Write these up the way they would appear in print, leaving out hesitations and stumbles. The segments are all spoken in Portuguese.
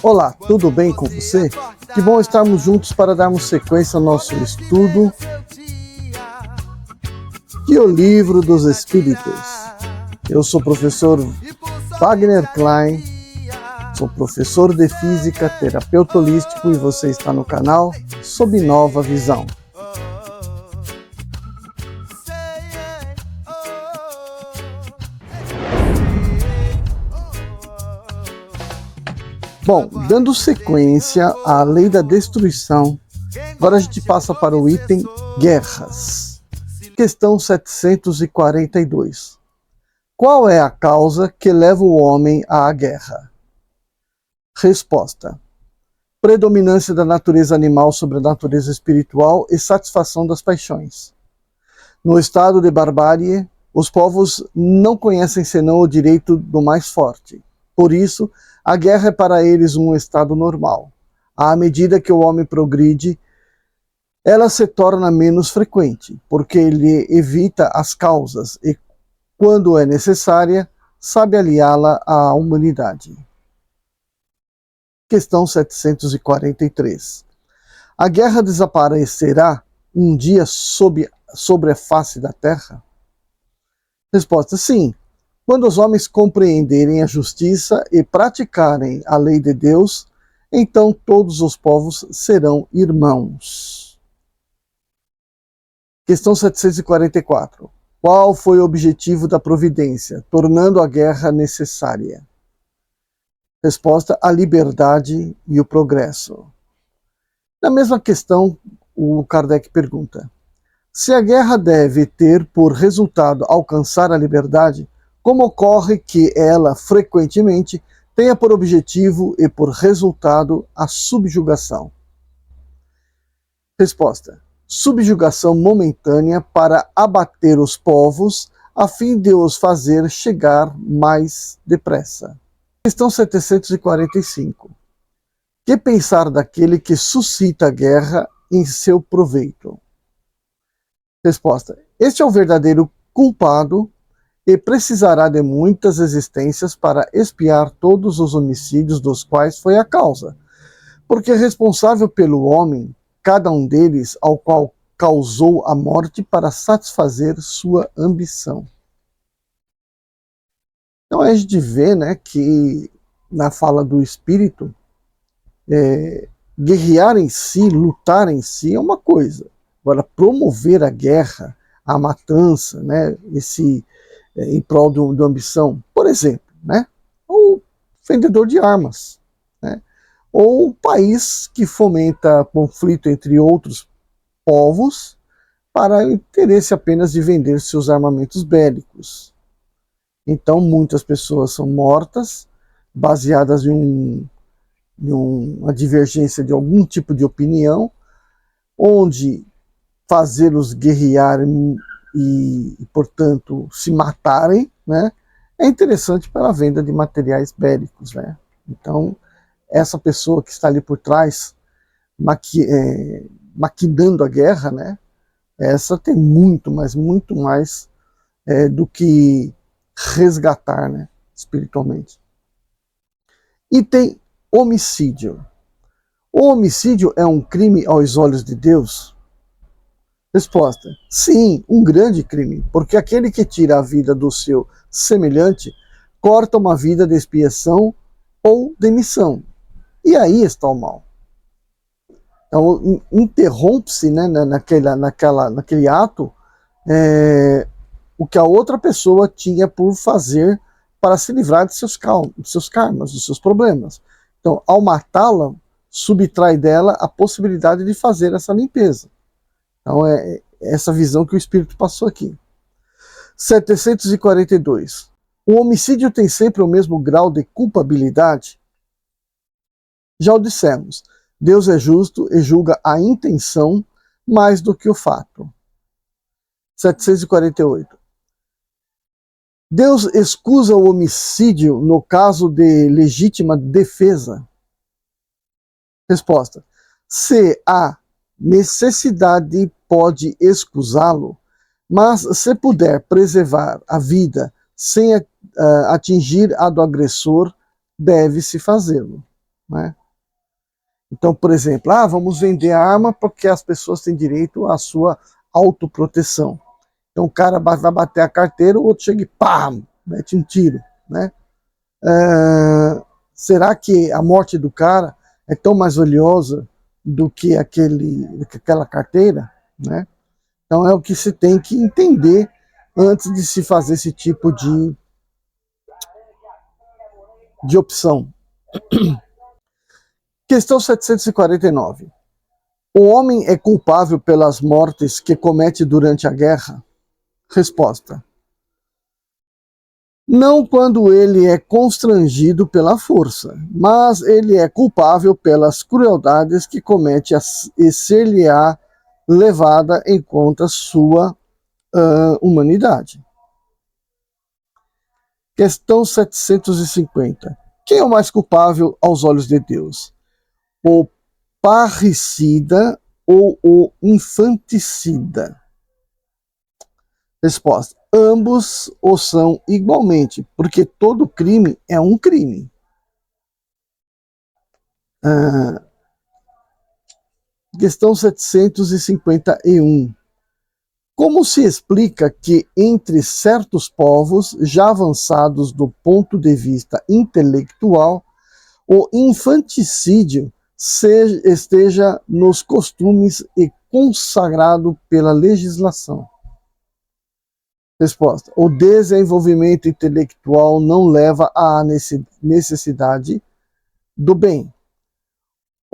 Olá, tudo bem com você? Que bom estarmos juntos para darmos sequência ao nosso estudo de O Livro dos Espíritos. Eu sou o professor Wagner Klein, sou professor de Física, terapeuta holístico e você está no canal Sob Nova Visão. Bom, dando sequência à lei da destruição, agora a gente passa para o item guerras. Questão 742. Qual é a causa que leva o homem à guerra? Resposta: predominância da natureza animal sobre a natureza espiritual e satisfação das paixões. No estado de barbárie, os povos não conhecem senão o direito do mais forte. Por isso, a guerra é para eles um estado normal. À medida que o homem progride, ela se torna menos frequente, porque ele evita as causas e, quando é necessária, sabe aliá-la à humanidade. Questão 743. A guerra desaparecerá um dia sobre a face da terra? Resposta: sim. Quando os homens compreenderem a justiça e praticarem a lei de Deus, então todos os povos serão irmãos. Questão 744. Qual foi o objetivo da providência, tornando a guerra necessária? Resposta: a liberdade e o progresso. Na mesma questão, o Kardec pergunta: se a guerra deve ter por resultado alcançar a liberdade, como ocorre que ela, frequentemente, tenha por objetivo e por resultado a subjugação? Resposta: subjugação momentânea para abater os povos, a fim de os fazer chegar mais depressa. Questão 745. Que pensar daquele que suscita a guerra em seu proveito? Resposta: este é o verdadeiro culpado e precisará de muitas existências para expiar todos os homicídios dos quais foi a causa, porque é responsável pelo homem, cada um deles, ao qual causou a morte para satisfazer sua ambição. Então a gente vê, né, que na fala do espírito, guerrear em si, lutar em si é uma coisa. Agora, promover a guerra, a matança, né, em prol de uma ambição, por exemplo, né, o vendedor de armas, né, ou o país que fomenta conflito entre outros povos para o interesse apenas de vender seus armamentos bélicos. Então, muitas pessoas são mortas, baseadas em uma divergência de algum tipo de opinião, onde fazê-los guerrear e, portanto, se matarem, né, é interessante para a venda de materiais bélicos, né? Então, essa pessoa que está ali por trás, maquinando a guerra, né, essa tem muito, mas muito mais do que resgatar, né, espiritualmente. Item homicídio. O homicídio é um crime aos olhos de Deus? Resposta: sim, um grande crime, porque aquele que tira a vida do seu semelhante corta uma vida de expiação ou de missão. E aí está o mal. Então, interrompe-se, né, naquele ato o que a outra pessoa tinha por fazer para se livrar de seus karmas, dos seus problemas. Então, ao matá-la, subtrai dela a possibilidade de fazer essa limpeza. Então é essa visão que o Espírito passou aqui. 742. O homicídio tem sempre o mesmo grau de culpabilidade? Já o dissemos, Deus é justo e julga a intenção mais do que o fato. 748. Deus excusa o homicídio no caso de legítima defesa? Resposta: se há necessidade pode excusá-lo, mas se puder preservar a vida sem atingir a do agressor, deve-se fazê-lo. né? Então, por exemplo, vamos vender arma porque as pessoas têm direito à sua autoproteção. Então o cara vai bater a carteira, o outro chega e pá, mete um tiro, né? Será que a morte do cara é tão mais valiosa do que aquela carteira, né? Então é o que se tem que entender antes de se fazer esse tipo de opção. Questão 749. O homem é culpável pelas mortes que comete durante a guerra? Resposta: não quando ele é constrangido pela força, mas ele é culpável pelas crueldades que comete e ser-lhe-á levada em conta sua humanidade. Questão 750. Quem é o mais culpável aos olhos de Deus? O parricida ou o infanticida? Resposta: ambos o são igualmente, porque todo crime é um crime. Questão 751. Como se explica que entre certos povos já avançados do ponto de vista intelectual, o infanticídio esteja nos costumes e consagrado pela legislação? Resposta: o desenvolvimento intelectual não leva à necessidade do bem.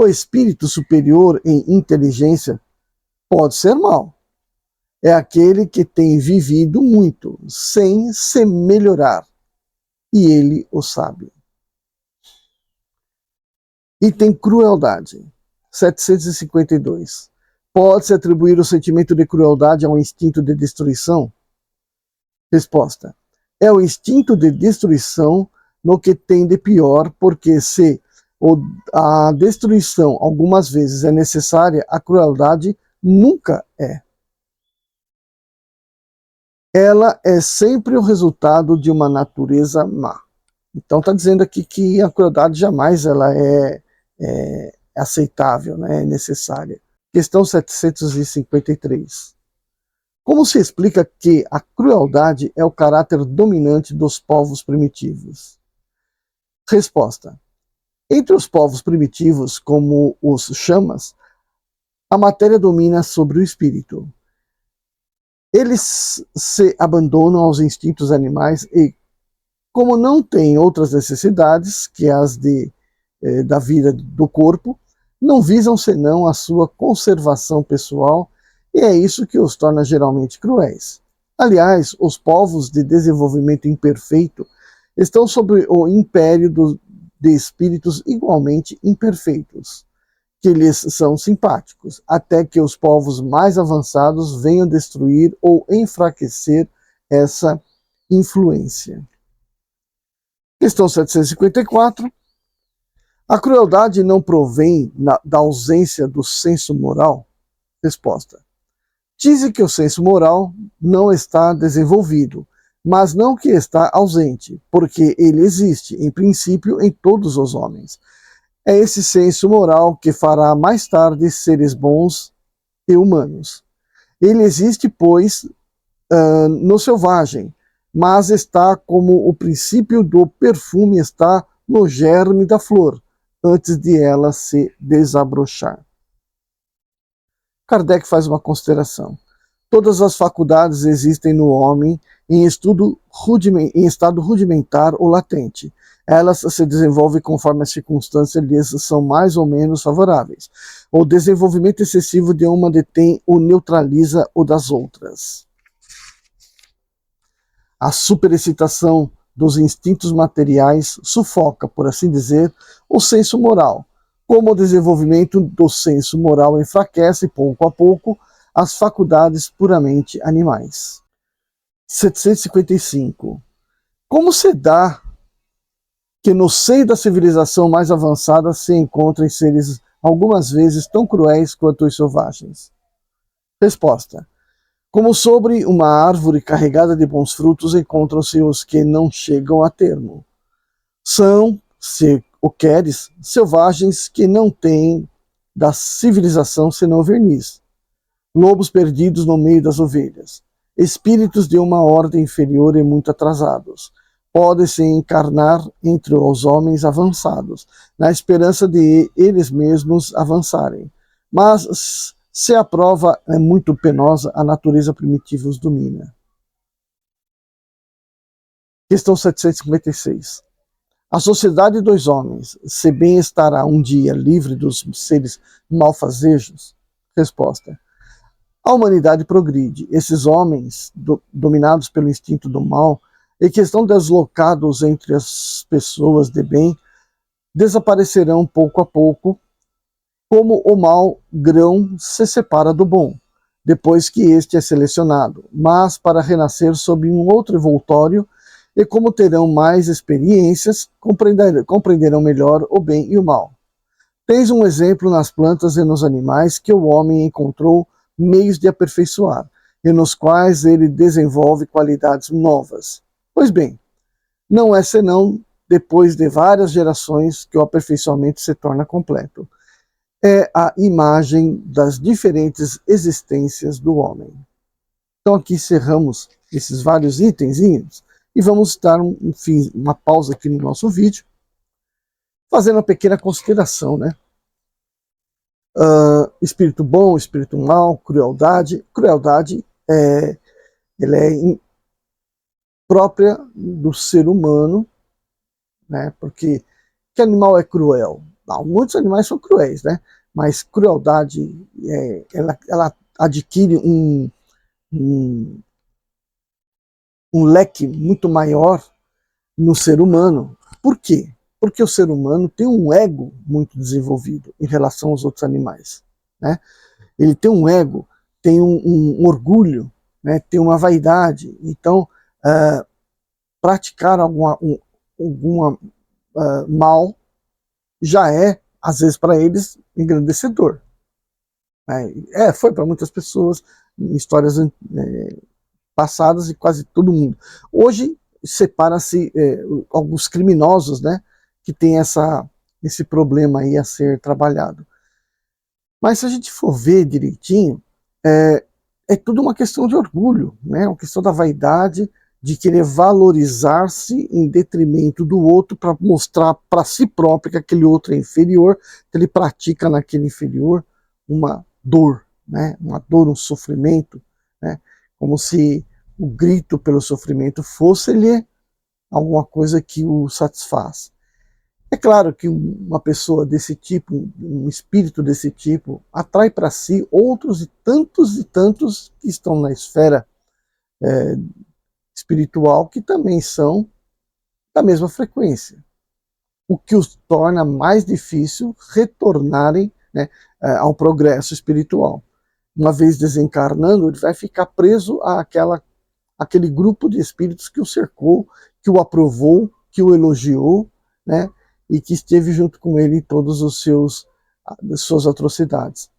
O espírito superior em inteligência pode ser mau. É aquele que tem vivido muito, sem se melhorar. E ele o sabe. Item crueldade. 752. Pode-se atribuir o sentimento de crueldade a um instinto de destruição? Resposta: é o instinto de destruição no que tem de pior, porque se a destruição algumas vezes é necessária, a crueldade nunca é. Ela é sempre o resultado de uma natureza má. Então está dizendo aqui que a crueldade jamais ela é aceitável, né? É necessária. Questão 753. Como se explica que a crueldade é o caráter dominante dos povos primitivos? Resposta: entre os povos primitivos, como os chamas, a matéria domina sobre o espírito. Eles se abandonam aos instintos animais e, como não têm outras necessidades que as da vida do corpo, não visam senão a sua conservação pessoal, e é isso que os torna geralmente cruéis. Aliás, os povos de desenvolvimento imperfeito estão sob o império de espíritos igualmente imperfeitos, que lhes são simpáticos, até que os povos mais avançados venham destruir ou enfraquecer essa influência. Questão 754. A crueldade não provém da ausência do senso moral? Resposta: dizem que o senso moral não está desenvolvido, mas não que está ausente, porque ele existe, em princípio, em todos os homens. É esse senso moral que fará mais tarde seres bons e humanos. Ele existe, pois, no selvagem, mas está como o princípio do perfume está no germe da flor, antes de ela se desabrochar. Kardec faz uma consideração. Todas as faculdades existem no homem em estado rudimentar ou latente. Elas se desenvolvem conforme as circunstâncias lhes são mais ou menos favoráveis. O desenvolvimento excessivo de uma detém ou neutraliza o das outras. A superexcitação dos instintos materiais sufoca, por assim dizer, o senso moral. Como o desenvolvimento do senso moral enfraquece, pouco a pouco, as faculdades puramente animais. 755. Como se dá que no seio da civilização mais avançada se encontrem seres algumas vezes tão cruéis quanto os selvagens? Resposta: como sobre uma árvore carregada de bons frutos encontram-se os que não chegam a termo. São, se o queres, selvagens que não têm da civilização senão verniz, lobos perdidos no meio das ovelhas, espíritos de uma ordem inferior e muito atrasados, podem se encarnar entre os homens avançados, na esperança de eles mesmos avançarem. Mas, se a prova é muito penosa, a natureza primitiva os domina. Questão 756. A sociedade dos homens, se bem estará um dia livre dos seres malfazejos? Resposta. A humanidade progride. Esses homens, dominados pelo instinto do mal, e que estão deslocados entre as pessoas de bem, desaparecerão pouco a pouco, como o mau grão se separa do bom, depois que este é selecionado, mas para renascer sob um outro envoltório, e como terão mais experiências, compreenderão melhor o bem e o mal. Tens um exemplo nas plantas e nos animais que o homem encontrou meios de aperfeiçoar, e nos quais ele desenvolve qualidades novas. Pois bem, não é senão depois de várias gerações que o aperfeiçoamento se torna completo. É a imagem das diferentes existências do homem. Então aqui encerramos esses vários itenzinhos e vamos dar uma pausa aqui no nosso vídeo, fazendo uma pequena consideração, né? Espírito bom, espírito mau, crueldade. Crueldade ela é própria do ser humano, né? Porque que animal é cruel? Não, muitos animais são cruéis, né? Mas crueldade, ela adquire um leque muito maior no ser humano. Por quê? Porque o ser humano tem um ego muito desenvolvido em relação aos outros animais, né? Ele tem um ego, tem um orgulho, né? Tem uma vaidade. Então, praticar alguma mal já é, às vezes, para eles, engrandecedor. Foi para muitas pessoas, em histórias passadas, de quase todo mundo. Hoje, separa-se alguns criminosos, né, que tem esse problema aí a ser trabalhado. Mas se a gente for ver direitinho, é tudo uma questão de orgulho, né, uma questão da vaidade, de querer valorizar-se em detrimento do outro para mostrar para si próprio que aquele outro é inferior, que ele pratica naquele inferior uma dor, né? Uma dor, um sofrimento, né? Como se o grito pelo sofrimento fosse-lhe alguma coisa que o satisfaz. É claro que uma pessoa desse tipo, um espírito desse tipo, atrai para si outros e tantos que estão na esfera espiritual que também são da mesma frequência, o que os torna mais difícil retornarem, né, ao progresso espiritual. Uma vez desencarnando, ele vai ficar preso àquele grupo de espíritos que o cercou, que o aprovou, que o elogiou, né, e que esteve junto com ele em todas as suas atrocidades.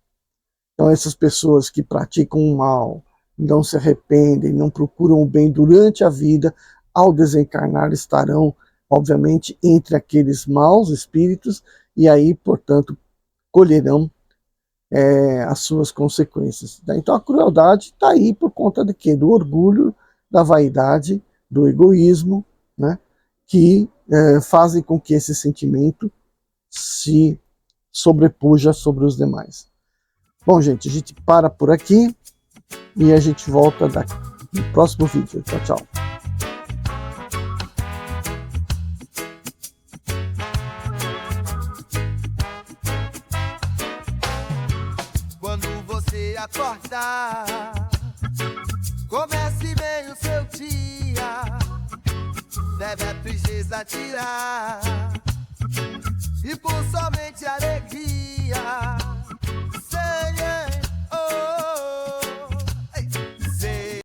Então essas pessoas que praticam o mal, não se arrependem, não procuram o bem durante a vida, ao desencarnar estarão, obviamente, entre aqueles maus espíritos, e aí, portanto, colherão as suas consequências. Então a crueldade está aí por conta de quê? Do orgulho, da vaidade, do egoísmo, né, que fazem com que esse sentimento se sobrepuja sobre os demais. Bom, gente, a gente para por aqui. E a gente volta no próximo vídeo. Tchau, tchau. Quando você acordar, comece bem o seu dia. Deve a tristeza atirar e por somente alegria. Senhor.